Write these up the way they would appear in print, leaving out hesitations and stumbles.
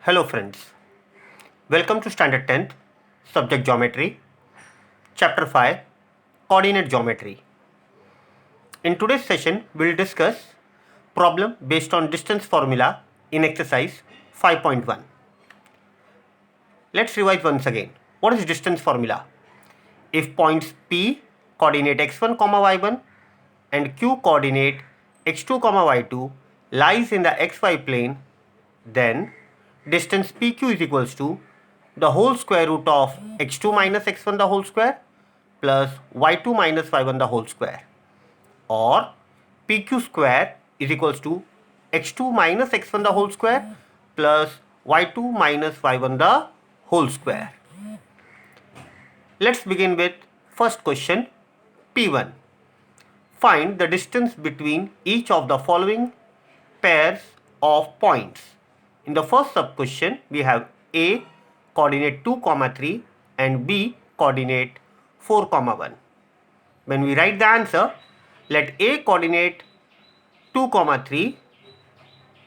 Hello friends, welcome to Standard 10th, Subject Geometry, Chapter 5, Coordinate Geometry. In today's session, we will discuss problem based on distance formula in exercise 5.1. Let's revise once again. What is distance formula? If points P coordinate x1, y1 and Q coordinate x2, y2 lies in the xy plane, then distance PQ is equals to the whole square root of x2 minus x1 the whole square plus y2 minus y1 the whole square, or PQ square is equals to x2 minus x1 the whole square plus y2 minus y1 the whole square. Let's begin with first question P1. Find the distance between each of the following pairs of points. In the first sub question, we have A coordinate 2, 3 and B coordinate 4, 1. When we write the answer, let A coordinate 2, 3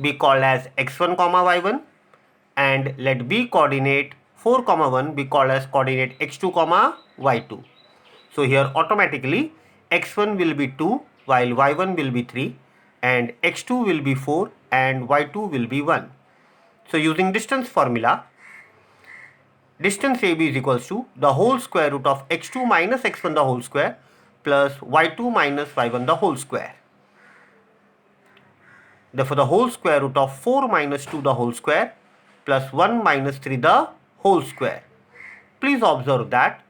be called as x1, y1 and let B coordinate 4, 1 be called as coordinate x2, y2. So here automatically x1 will be 2 while y1 will be 3 and x2 will be 4 and y2 will be 1. So using distance formula, distance AB is equals to the whole square root of x2 minus x1 the whole square plus y2 minus y1 the whole square. Therefore the whole square root of 4 minus 2 the whole square plus 1 minus 3 the whole square. Please observe that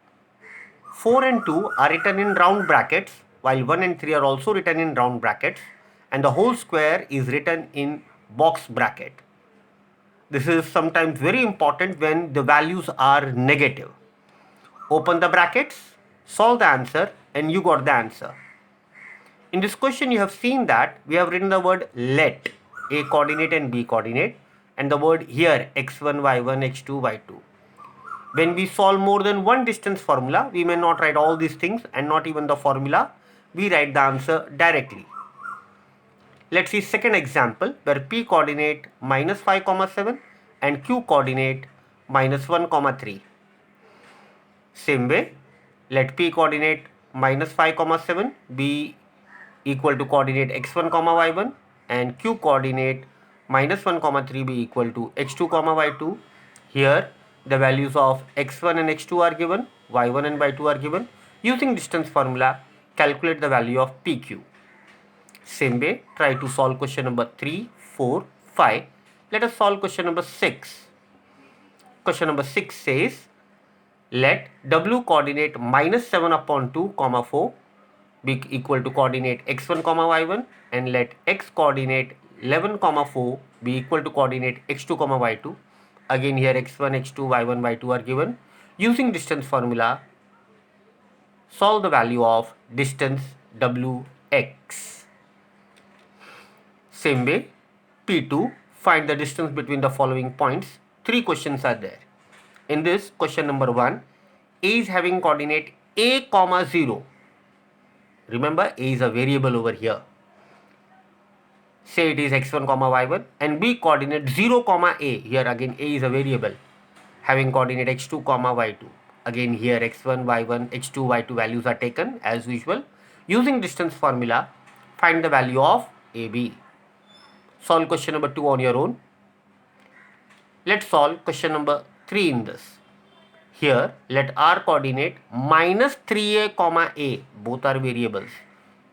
4 and 2 are written in round brackets while 1 and 3 are also written in round brackets and the whole square is written in box bracket. This is sometimes very important when the values are negative. Open the brackets, solve the answer and you got the answer. In this question you have seen that we have written the word let, A coordinate and B coordinate, and the word here x1, y1, x2, y2. When we solve more than one distance formula, we may not write all these things and not even the formula. We write the answer directly. Let's see second example where P coordinate minus 5, 7 and Q coordinate minus 1, 3. Same way, let P coordinate minus 5, 7 be equal to coordinate x1, y1 and Q coordinate minus 1, 3 be equal to x2, y2. Here the values of x1 and x2 are given, y1 and y2 are given. Using distance formula, calculate the value of PQ. Same way, try to solve question number 3, 4, 5. Let us solve question number 6. Question number 6 says, let W coordinate minus 7 upon 2, 4 be equal to coordinate x1, y1 and let X coordinate 11, 4 be equal to coordinate x2, y2. Again here x1, x2, y1, y2 are given. Using distance formula, solve the value of distance Wx. Same way, P2, find the distance between the following points. 3 questions are there. In this question number 1, A is having coordinate A, 0. Remember, A is a variable over here. Say it is x1, y1 and B coordinate 0, A. Here again A is a variable having coordinate x2, y2. Again here x1, y1, x2, y2 values are taken as usual. Using distance formula, find the value of AB. Solve question number 2 on your own. Let's solve question number 3 in this. Here let R coordinate minus 3A, A, both are variables,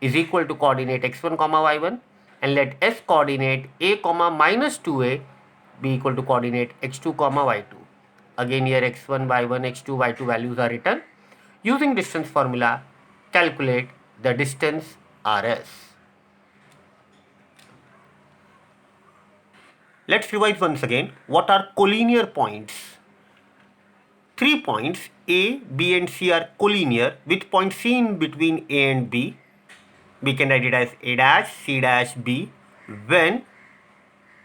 is equal to coordinate x1, y1 and let S coordinate A, minus 2A be equal to coordinate x2, y2. Again here x1, y1, x2, y2 values are written. Using distance formula, calculate the distance RS. Let's revise once again. What are collinear points? 3 points A, B and C are collinear with point C in between A and B. We can write it as A dash, C dash, B when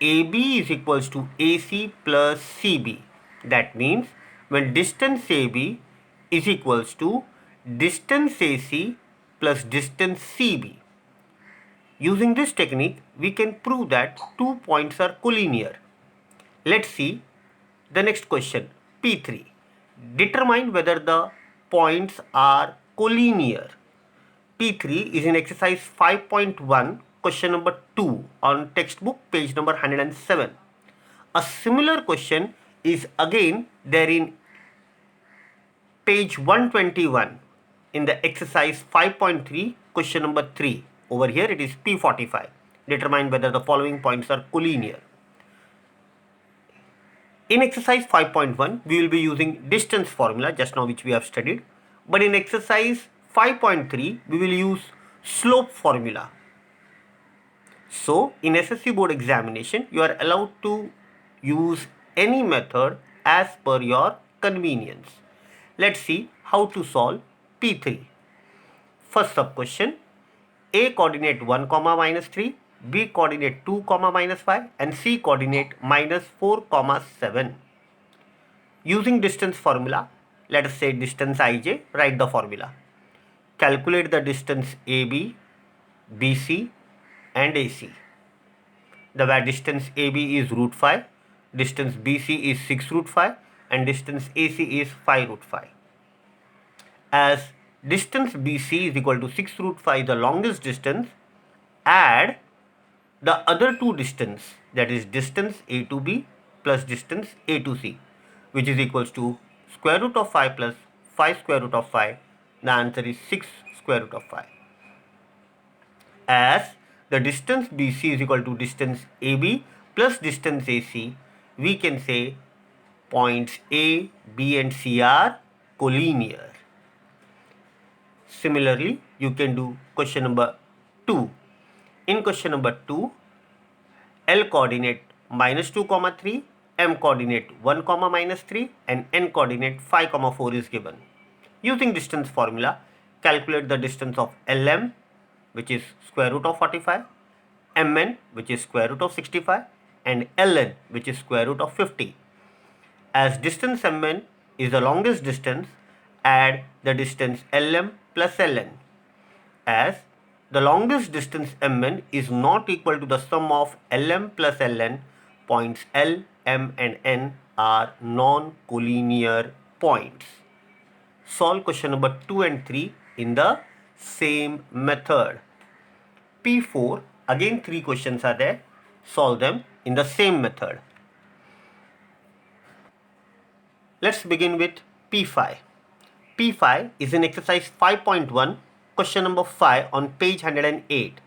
AB is equals to AC plus CB. That means when distance AB is equals to distance AC plus distance CB. Using this technique, we can prove that 2 points are collinear. Let's see The next question, P3. Determine whether the points are collinear. P3 is in exercise 5.1, question number 2 on textbook page number 107. A similar question is again there in page 121 in the exercise 5.3, question number 3. Over here it is P45. Determine whether the following points are collinear. In exercise 5.1, we will be using distance formula just now which we have studied. But in exercise 5.3, we will use slope formula. So, in SSC board examination, you are allowed to use any method as per your convenience. Let's see how to solve P3. First sub question, A coordinate 1 comma minus 3, B coordinate 2 comma minus 5 and C coordinate minus 4 comma 7. Using distance formula, let us say distance ij, write the formula. Calculate the distance AB, BC and AC. The where distance AB is root 5, distance BC is 6 root 5 and distance AC is 5 root 5. As distance BC is equal to 6 root 5 the longest distance, add the other two distance, that is distance A to B plus distance A to C, which is equals to square root of 5 plus 5 square root of 5. The answer is 6 square root of 5. As the distance BC is equal to distance AB plus distance AC, we can say points A, B and C are collinear. Similarly, you can do question number 2. In question number 2, L coordinate minus 2 comma 3, M coordinate 1 comma minus 3 and N coordinate 5 comma 4 is given. Using distance formula, calculate the distance of LM, which is square root of 45, MN, which is square root of 65 and LN, which is square root of 50. As distance MN is the longest distance, add the distance LM plus LN. As the longest distance MN is not equal to the sum of LM plus LN, points L, M and N are non-collinear points. Solve question number 2 and 3 in the same method. P4, again 3 questions are there. Solve them in the same method. Let's begin with P5. P5 is in exercise 5.1, question number 5 on page 108.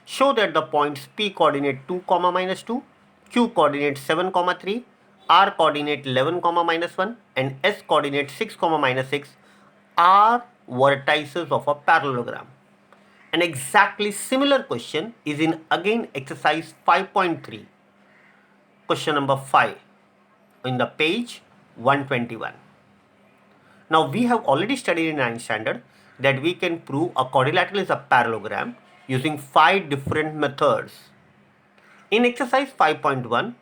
Show that the points P coordinate 2 comma minus 2, Q coordinate 7 comma 3, R coordinate 11 comma minus 1 and S coordinate 6 comma minus 6 are vertices of a parallelogram. An exactly similar question is in again exercise 5.3, question number 5 in the page 121. Now we have already studied in 9th standard that we can prove a quadrilateral is a parallelogram using 5 different methods. In exercise 5.1,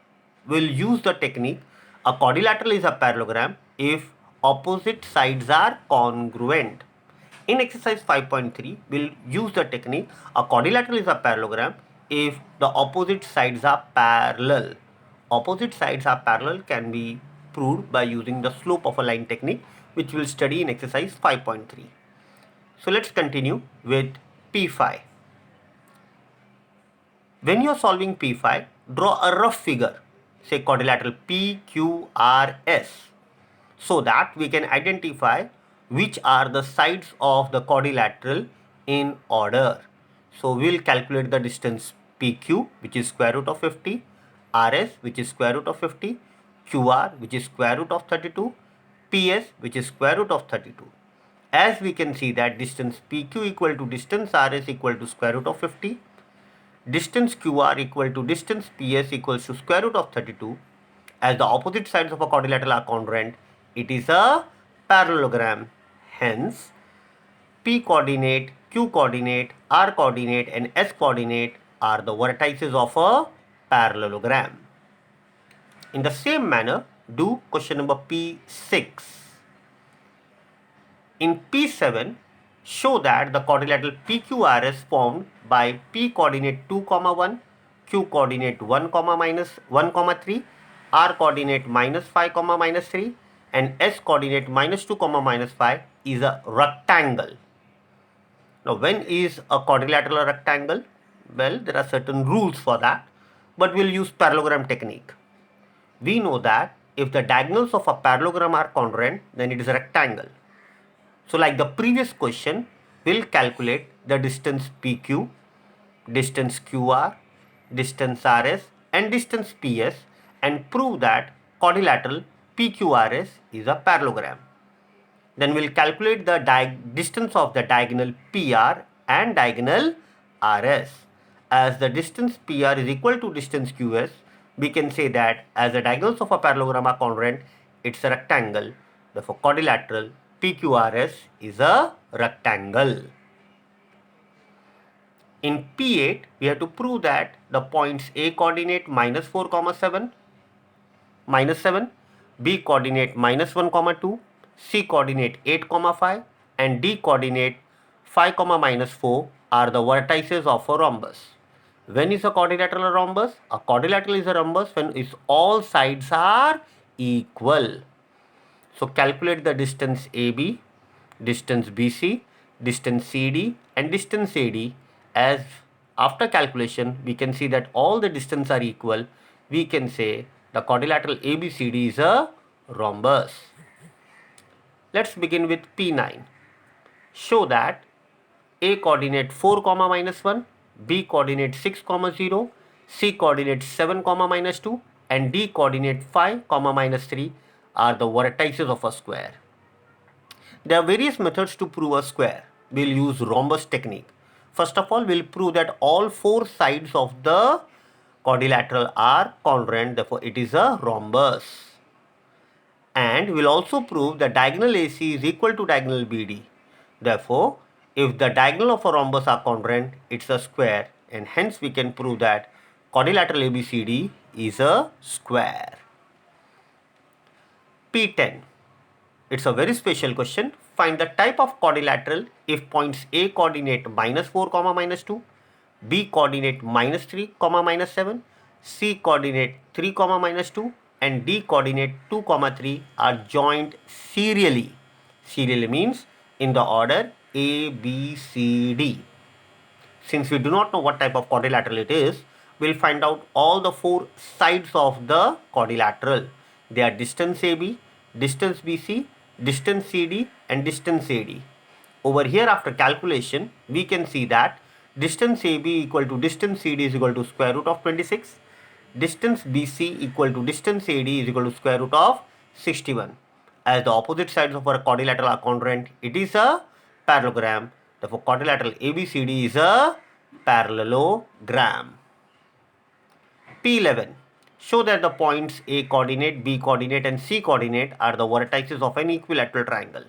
we will use the technique a quadrilateral is a parallelogram if opposite sides are congruent. In exercise 5.3, we will use the technique a quadrilateral is a parallelogram if the opposite sides are parallel. Opposite sides are parallel can be proved by using the slope of a line technique, which we will study in exercise 5.3. So let's continue with P5. When you are solving P5, draw a rough figure, say quadrilateral PQRS, so that we can identify which are the sides of the quadrilateral in order. So we will calculate the distance PQ, which is square root of 50, RS, which is square root of 50, QR, which is square root of 32, PS, which is square root of 32. As we can see that distance PQ equal to distance RS equal to square root of 50, distance QR equal to distance PS equals to square root of 32. As the opposite sides of a quadrilateral are congruent, it is a parallelogram. Hence, P coordinate, Q coordinate, R coordinate and S coordinate are the vertices of a parallelogram. In the same manner, do question number P6. In P7, show that the quadrilateral PQRS formed by P coordinate 2, 1, Q coordinate 1, minus 1, 3, r coordinate minus 5 comma minus 3 and s coordinate minus 2 comma minus 5 is a rectangle. Now, when is a quadrilateral a rectangle? Well, there are certain rules for that, but we'll use parallelogram technique. We know that if the diagonals of a parallelogram are congruent, then it is a rectangle. So, like the previous question, we'll calculate the distance PQ, distance QR, distance RS and distance PS and prove that quadrilateral PQRS is a parallelogram. Then we'll calculate the distance of the diagonal PR and diagonal RS. As the distance PR is equal to distance QS, we can say that as the diagonals of a parallelogram are congruent, it's a rectangle. Therefore, quadrilateral PQRS is a rectangle. In P8, we have to prove that the points A coordinate minus 4 comma 7, minus 7, B coordinate minus 1 comma 2, C coordinate 8 comma 5 and D coordinate 5 comma minus 4 are the vertices of a rhombus. When is a quadrilateral a rhombus? A quadrilateral is a rhombus when its all sides are equal. So calculate the distance AB, distance BC, distance CD and distance AD. As after calculation we can see that all the distances are equal. We can say the quadrilateral ABCD is a rhombus. Let's begin with P9. Show that A coordinate 4 comma minus 1, B coordinate 6 comma 0, C coordinate 7 comma minus 2 and D coordinate 5 comma minus 3 are the vertices of a square. There are various methods to prove a square. We'll use rhombus technique. First of all, we'll prove that all four sides of the quadrilateral are congruent, therefore it is a rhombus. And we'll also prove that diagonal AC is equal to diagonal BD. Therefore, if the diagonal of a rhombus are congruent, it's a square and hence we can prove that quadrilateral ABCD is a square. P10. It's a very special question. Find the type of quadrilateral if points A coordinate minus 4 comma minus 2, B coordinate minus 3 comma minus 7, C coordinate 3 comma minus 2 and D coordinate 2 comma 3 are joined serially. Serially means in the order A, B, C, D. Since we do not know what type of quadrilateral it is, we'll find out all the four sides of the quadrilateral. They are distance AB, distance BC, distance CD and distance AD. Over here after calculation, we can see that distance AB equal to distance CD is equal to square root of 26. Distance BC equal to distance AD is equal to square root of 61. As the opposite sides of our quadrilateral are congruent, it is a parallelogram. Therefore, quadrilateral ABCD is a parallelogram. P11. Show that the points A coordinate, B coordinate and C coordinate are the vertices of an equilateral triangle.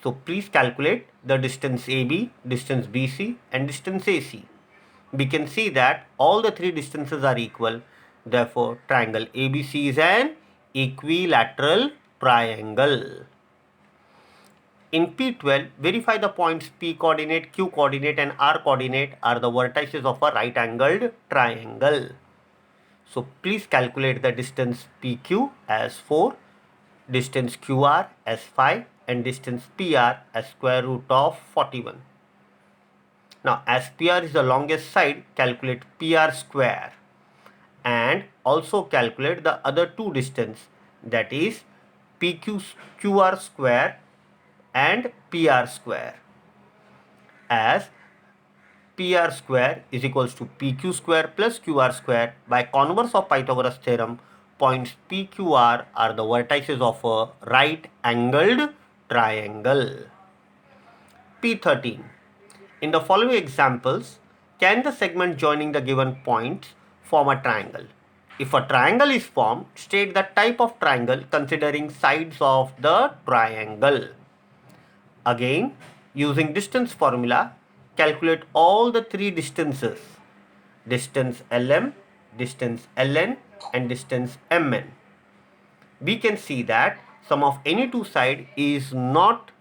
So please calculate the distance AB, distance BC and distance AC. We can see that all the three distances are equal. Therefore, triangle ABC is an equilateral triangle. In P12, verify the points P coordinate, Q coordinate and R coordinate are the vertices of a right angled triangle. So please calculate the distance PQ as 4, distance QR as 5 and distance PR as square root of 41. Now as PR is the longest side, calculate PR square and also calculate the other two distance, that is QR square and PR square, as PR square is equals to PQ square plus QR square. By converse of Pythagoras theorem, points PQR are the vertices of a right angled triangle. P13. In the following examples, can the segment joining the given points form a triangle? If a triangle is formed, state the type of triangle considering sides of the triangle. Again, using distance formula, calculate all the three distances, distance LM, distance LN and distance MN. We can see that sum of any two sides is not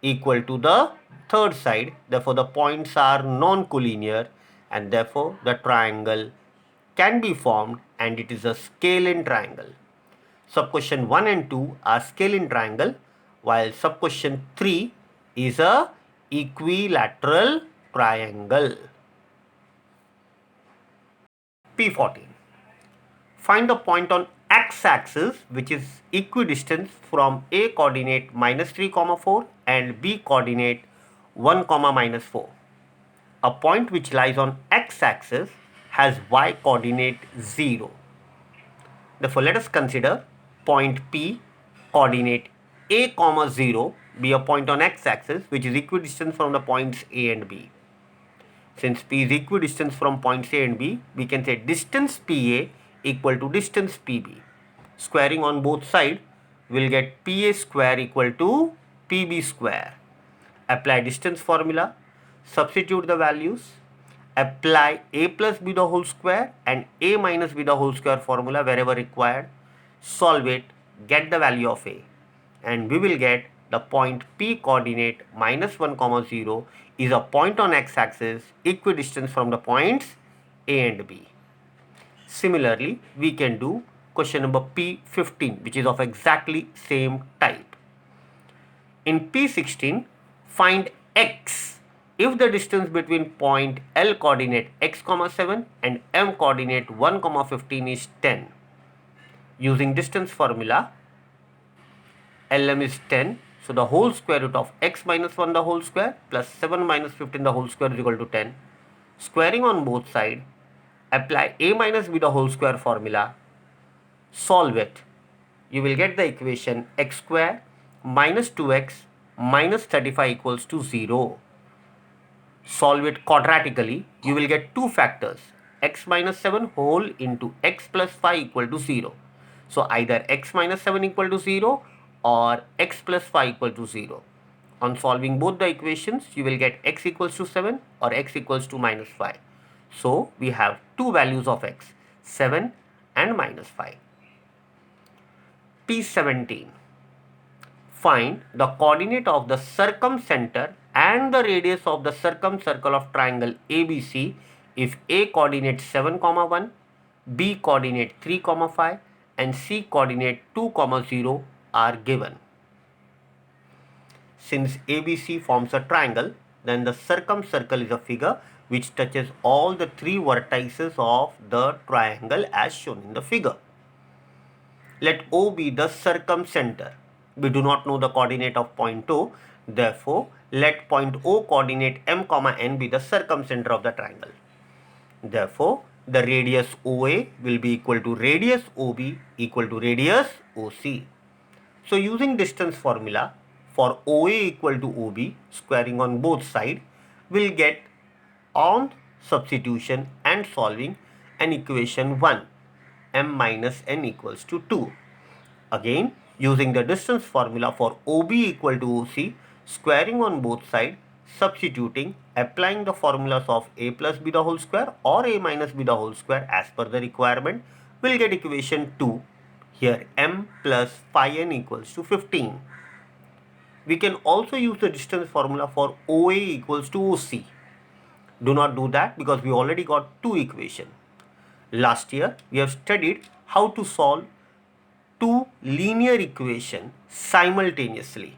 equal to the third side. Therefore, the points are non-collinear and therefore the triangle can be formed and it is a scale-in triangle. Sub-question 1 and 2 are scale-in triangle, while sub-question 3 is a equilateral triangle. P14. Find the point on x-axis which is equidistant from A coordinate -3, 4 and B coordinate 1, -4. A point which lies on x-axis has y coordinate 0. Therefore, let us consider point P coordinate A, 0 be a point on x-axis which is equidistant from the points A and B. Since P is equidistant from points A and B, we can say distance PA equal to distance PB. Squaring on both sides, we'll get PA square equal to PB square. Apply distance formula, substitute the values, apply A plus B the whole square and A minus B the whole square formula wherever required, solve it, get the value of A, and we will get the point P coordinate -1, 0 is a point on x-axis equidistant from the points A and B. Similarly, we can do question number P15, which is of exactly same type. In P16, find x if the distance between point L coordinate x, 7 and M coordinate 1, 15 is 10. Using distance formula, LM is 10. So the whole square root of x minus 1 the whole square plus 7 minus 15 the whole square is equal to 10. Squaring on both sides, apply A minus B the whole square formula, solve it. You will get the equation x square minus 2x minus 35 equals to 0. Solve it quadratically. You will get two factors, x minus 7 whole into x plus 5 equal to 0. So either x minus 7 equal to 0 or x plus 5 equal to 0. On solving both the equations, you will get x equals to 7 or x equals to -5. So we have two values of x, 7 and -5. P17. Find the coordinate of the circumcenter and the radius of the circumcircle of triangle ABC if A coordinate 7, 1, B coordinate 3, 5 and C coordinate 2, 0 are given. Since ABC forms a triangle, then the circumcircle is a figure which touches all the three vertices of the triangle as shown in the figure. Let O be the circumcenter. We do not know the coordinate of point O. Therefore, let point O coordinate M, N be the circumcenter of the triangle. Therefore, the radius OA will be equal to radius OB equal to radius OC. So, using distance formula for OA equal to OB, squaring on both sides, we'll get on substitution and solving an equation 1, M minus N equals to 2. Again, using the distance formula for OB equal to OC, squaring on both sides, substituting, applying the formulas of A plus B the whole square or A minus B the whole square as per the requirement, we'll get equation 2. Here M plus phi N equals to 15. We can also use the distance formula for OA equals to OC. Do not do that because we already got two equations. Last year, we have studied how to solve two linear equations simultaneously.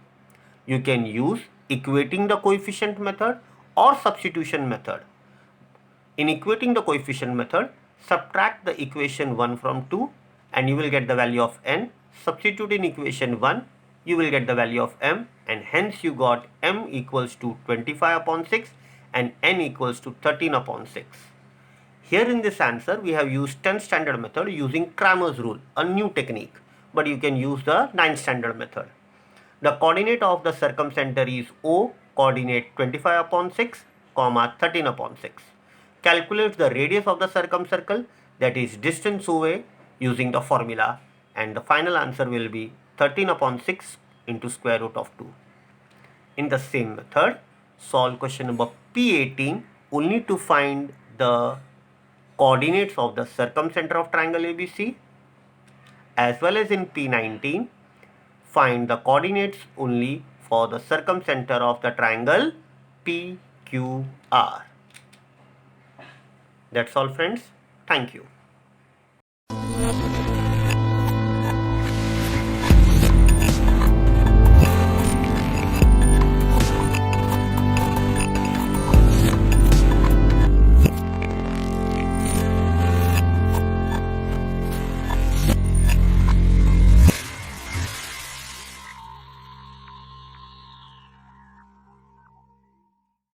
You can use equating the coefficient method or substitution method. In equating the coefficient method, subtract the equation 1 from 2 and you will get the value of n. Substitute in equation 1, you will get the value of m, and hence you got m equals to 25 upon 6 and n equals to 13 upon 6. Here in this answer, we have used 10th standard method using Cramer's rule, a new technique, but you can use the 9th standard method. The coordinate of the circumcenter is O, coordinate 25 upon 6, 13 upon 6. Calculate the radius of the circumcircle, that is distance OA, using the formula, and the final answer will be 13 upon 6 into square root of 2. In the same method, solve question number P18 only to find the coordinates of the circumcenter of triangle ABC, as well as in P19 find the coordinates only for the circumcenter of the triangle PQR. That's all, friends. Thank you.